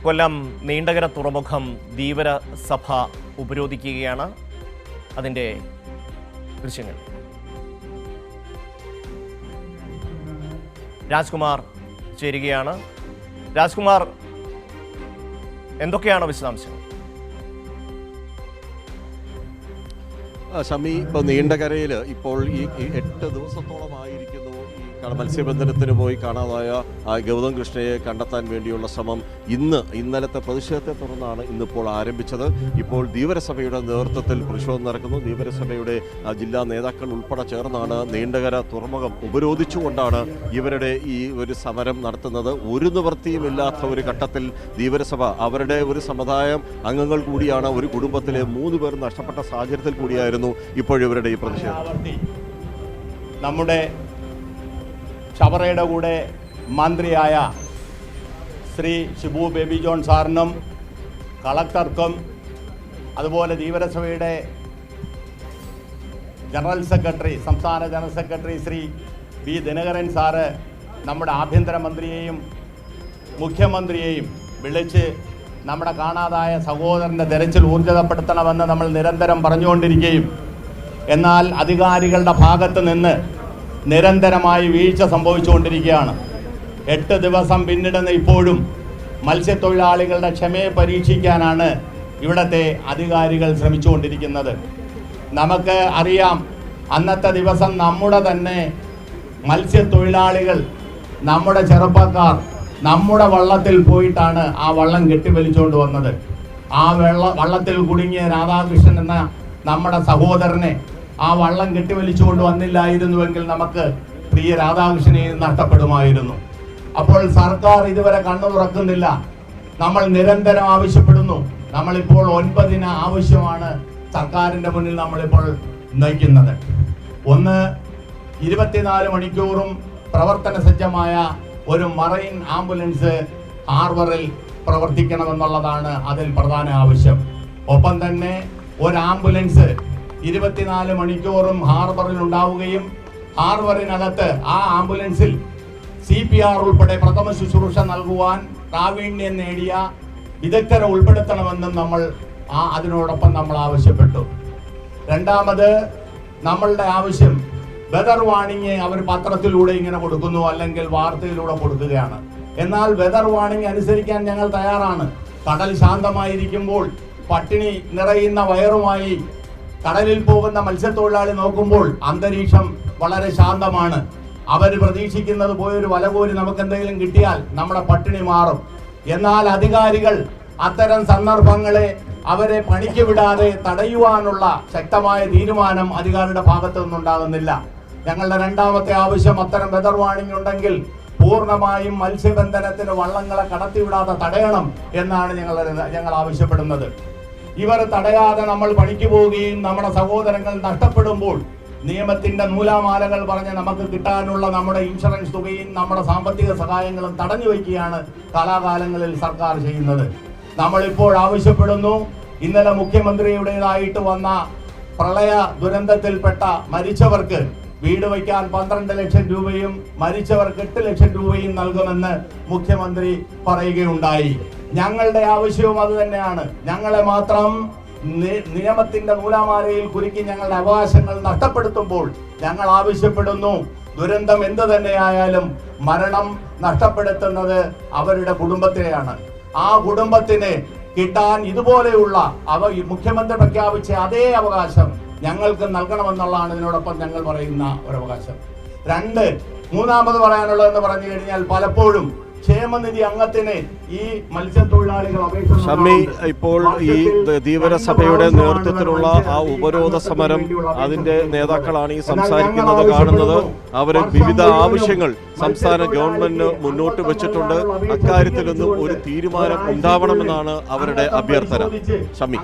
കൊല്ലം നീണ്ടകര തുറമുഖം ധീവര സഭ ഉപരോധിക്കുകയാണ്. അതിൻ്റെ ദൃശ്യങ്ങൾ രാജ്കുമാർ ചേരുകയാണ്. രാജ്കുമാർ, എന്തൊക്കെയാണ് വിശദാംശങ്ങൾ? ഷമി, ഇപ്പോൾ നീണ്ടകരയിൽ ഇപ്പോൾ ഈ 8 ദിവസത്തോളമായിരിക്കുന്നു ഈ മത്സ്യബന്ധനത്തിന് പോയി കാണാതായ ഗൗതം കൃഷ്ണയെ കണ്ടെത്താൻ വേണ്ടിയുള്ള ശ്രമം ഇന്നലത്തെ പ്രതിഷേധത്തെ തുടർന്നാണ് ഇന്നിപ്പോൾ ആരംഭിച്ചത്. ഇപ്പോൾ ധീവരസഭയുടെ നേതൃത്വത്തിൽ പ്രതിഷേധം നടക്കുന്നു. ധീവരസഭയുടെ ജില്ലാ നേതാക്കൾ ഉൾപ്പെടെ ചേർന്നാണ് നീണ്ടകര തുറമുഖം ഉപരോധിച്ചുകൊണ്ടാണ് ഇവരുടെ ഈ ഒരു സമരം നടത്തുന്നത്. ഒരു നിവൃത്തിയുമില്ലാത്ത ഒരു ഘട്ടത്തിൽ ധീവരസഭ അവരുടെ ഒരു സമുദായം അംഗങ്ങൾ കൂടിയാണ്, ഒരു കുടുംബത്തിലെ 3 പേർ നഷ്ടപ്പെട്ട സാഹചര്യത്തിൽ കൂടിയായിരുന്നു ഇപ്പോഴിവരുടെ ഈ പ്രതിഷേധം. നമ്മുടെ ചവറയുടെ കൂടെ മന്ത്രിയായ ശ്രീ ഷിബു ബേബി ജോൺ സാറിനും കളക്ടർക്കും അതുപോലെ ധീവരസഭയുടെ ജനറൽ സെക്രട്ടറി, സംസ്ഥാന general secretary Shri V Dinakaran sir നമ്മുടെ ആഭ്യന്തരമന്ത്രിയെയും മുഖ്യമന്ത്രിയെയും വിളിച്ച് നമ്മുടെ കാണാതായ സഹോദരൻ്റെ തെരച്ചിൽ ഊർജിതപ്പെടുത്തണമെന്ന് നമ്മൾ നിരന്തരം പറഞ്ഞുകൊണ്ടിരിക്കുകയും എന്നാൽ അധികാരികളുടെ ഭാഗത്ത് നിന്ന് നിരന്തരമായി വീഴ്ച സംഭവിച്ചുകൊണ്ടിരിക്കുകയാണ്. 8 ദിവസം പിന്നിടുന്ന ഇപ്പോഴും മത്സ്യത്തൊഴിലാളികളുടെ ക്ഷമയെ പരീക്ഷിക്കാനാണ് ഇവിടുത്തെ അധികാരികൾ ശ്രമിച്ചുകൊണ്ടിരിക്കുന്നത്. നമുക്ക് അറിയാം, അന്നത്തെ ദിവസം നമ്മുടെ തന്നെ മത്സ്യത്തൊഴിലാളികൾ, നമ്മുടെ ചെറുപ്പക്കാർ നമ്മുടെ വള്ളത്തിൽ പോയിട്ടാണ് ആ വള്ളം കെട്ടിവലിച്ചുകൊണ്ട് വന്നത്. ആ വള്ളത്തിൽ കുടുങ്ങിയ രാധാകൃഷ്ണൻ എന്ന നമ്മുടെ സഹോദരനെ ആ വള്ളം കെട്ടിവലിച്ചുകൊണ്ട് വന്നില്ലായിരുന്നുവെങ്കിൽ നമുക്ക് പ്രിയ രാധാകൃഷ്ണനെ നഷ്ടപ്പെടുമായിരുന്നു. അപ്പോൾ സർക്കാർ ഇതുവരെ കണ്ണു തുറക്കുന്നില്ല. നമ്മൾ നിരന്തരം ആവശ്യപ്പെടുന്നു. നമ്മളിപ്പോൾ 9 ആവശ്യമാണ് സർക്കാരിൻ്റെ മുന്നിൽ നമ്മളിപ്പോൾ നയിക്കുന്നത്. ഒന്ന്, 24 മണിക്കൂറും പ്രവർത്തന സജ്ജമായ ഒരു മറൈൻ ആംബുലൻസ് ഹാർബറിൽ പ്രവർത്തിക്കണമെന്നുള്ളതാണ് അതിൽ പ്രധാന ആവശ്യം. ഒപ്പം തന്നെ ഒരു ആംബുലൻസ് 24 മണിക്കൂറും ഹാർബറിൽ ഉണ്ടാവുകയും ഹാർബറിനകത്ത് ആ ആംബുലൻസിൽ CPR ഉൾപ്പെടെ പ്രഥമ ശുശ്രൂഷ നൽകുവാൻ പ്രാവീണ്യം നേടിയ വിദഗ്ധരെ ഉൾപ്പെടുത്തണമെന്നും നമ്മൾ അതിനോടൊപ്പം നമ്മൾ ആവശ്യപ്പെട്ടു. രണ്ടാമത്, നമ്മളുടെ ആവശ്യം വെതർ വാണിംഗ് അവർ പത്രത്തിലൂടെ ഇങ്ങനെ കൊടുക്കുന്നു, അല്ലെങ്കിൽ വാർത്തയിലൂടെ കൊടുക്കുകയാണ്. എന്നാൽ വെതർ വാണിംഗ് അനുസരിക്കാൻ ഞങ്ങൾ തയ്യാറാണ്. കടൽ ശാന്തമായിരിക്കുമ്പോൾ പട്ടിണി നിറയുന്ന വയറുമായി കടലിൽ പോകുന്ന മത്സ്യത്തൊഴിലാളി നോക്കുമ്പോൾ അന്തരീക്ഷം വളരെ ശാന്തമാണ്. അവർ പ്രതീക്ഷിക്കുന്നത് പോയൊരു വല കോരി നമുക്ക് എന്തെങ്കിലും കിട്ടിയാൽ നമ്മുടെ പട്ടിണി മാറും. എന്നാൽ അധികാരികൾ അത്തരം സന്ദർഭങ്ങളെ അവരെ പണിക്ക് വിടാതെ തടയുവാനുള്ള ശക്തമായ തീരുമാനം അധികാരിയുടെ ഭാഗത്തു നിന്നുണ്ടാകുന്നില്ല. ഞങ്ങളുടെ രണ്ടാമത്തെ ആവശ്യം, അത്തരം വെതർ വാണിംഗ് ഉണ്ടെങ്കിൽ പൂർണ്ണമായും മത്സ്യബന്ധനത്തിന് വള്ളങ്ങളെ കടത്തിവിടാതെ തടയണം എന്നാണ് ഞങ്ങൾ ആവശ്യപ്പെടുന്നത്. ഇവർ തടയാതെ നമ്മൾ പണിക്ക് പോവുകയും നമ്മുടെ സഹോദരങ്ങൾ നഷ്ടപ്പെടുമ്പോൾ നിയമത്തിന്റെ നൂലാമാലകൾ പറഞ്ഞ് നമുക്ക് കിട്ടാനുള്ള നമ്മുടെ ഇൻഷുറൻസ് തുകയും നമ്മുടെ സാമ്പത്തിക സഹായങ്ങളും തടഞ്ഞു വയ്ക്കുകയാണ് കാലാകാലങ്ങളിൽ സർക്കാർ ചെയ്യുന്നത്. നമ്മളിപ്പോൾ ആവശ്യപ്പെടുന്നു, ഇന്നലെ മുഖ്യമന്ത്രിയുടേതായിട്ട് വന്ന പ്രളയ ദുരന്തത്തിൽപ്പെട്ട മരിച്ചവർക്ക് വീട് വയ്ക്കാൻ 12 ലക്ഷം രൂപയും മരിച്ചവർക്ക് 8 ലക്ഷം രൂപയും നൽകുമെന്ന് മുഖ്യമന്ത്രി പറയുകയുണ്ടായി. ഞങ്ങളുടെ ആവശ്യവും അത് തന്നെയാണ്. ഞങ്ങളെ മാത്രം നിയമത്തിന്റെ നൂലാമാലയിൽ കുരുക്കി ഞങ്ങളുടെ അവകാശങ്ങൾ നഷ്ടപ്പെടുത്തുമ്പോൾ ഞങ്ങൾ ആവശ്യപ്പെടുന്നു, ദുരന്തം എന്ത് തന്നെയായാലും മരണം നഷ്ടപ്പെടുത്തുന്നത് അവരുടെ കുടുംബത്തിനെയാണ്. ആ കുടുംബത്തിന് കിട്ടാൻ ഇതുപോലെയുള്ള മുഖ്യമന്ത്രി പ്രഖ്യാപിച്ച അതേ അവകാശം ഞങ്ങൾക്ക് നൽകണമെന്നുള്ളതാണ് ഇതിനോടൊപ്പം ഞങ്ങൾ പറയുന്ന ഒരു അവകാശം. മൂന്നാമത് പറയാനുള്ളതെന്ന് പറഞ്ഞു കഴിഞ്ഞാൽ, പലപ്പോഴും ക്ഷേമനിധി അംഗത്തിന് ഈ മത്സ്യത്തൊഴിലാളികൾ ഷമി, ഇപ്പോൾ ഈ ധീവരസഭയുടെ നേതൃത്വത്തിലുള്ള ആ ഉപരോധ സമരം അതിന്റെ നേതാക്കളാണ് ഈ സംസാരിക്കുന്നത് കാണുന്നത്. അവർ വിവിധ ആവശ്യങ്ങൾ സംസ്ഥാന ഗവൺമെന്റിന് മുന്നോട്ട് വെച്ചിട്ടുണ്ട്. അക്കാര്യത്തിലൊന്നും ഒരു തീരുമാനം ഉണ്ടാവണമെന്നാണ് അവരുടെ അഭ്യർത്ഥന. ഷമി.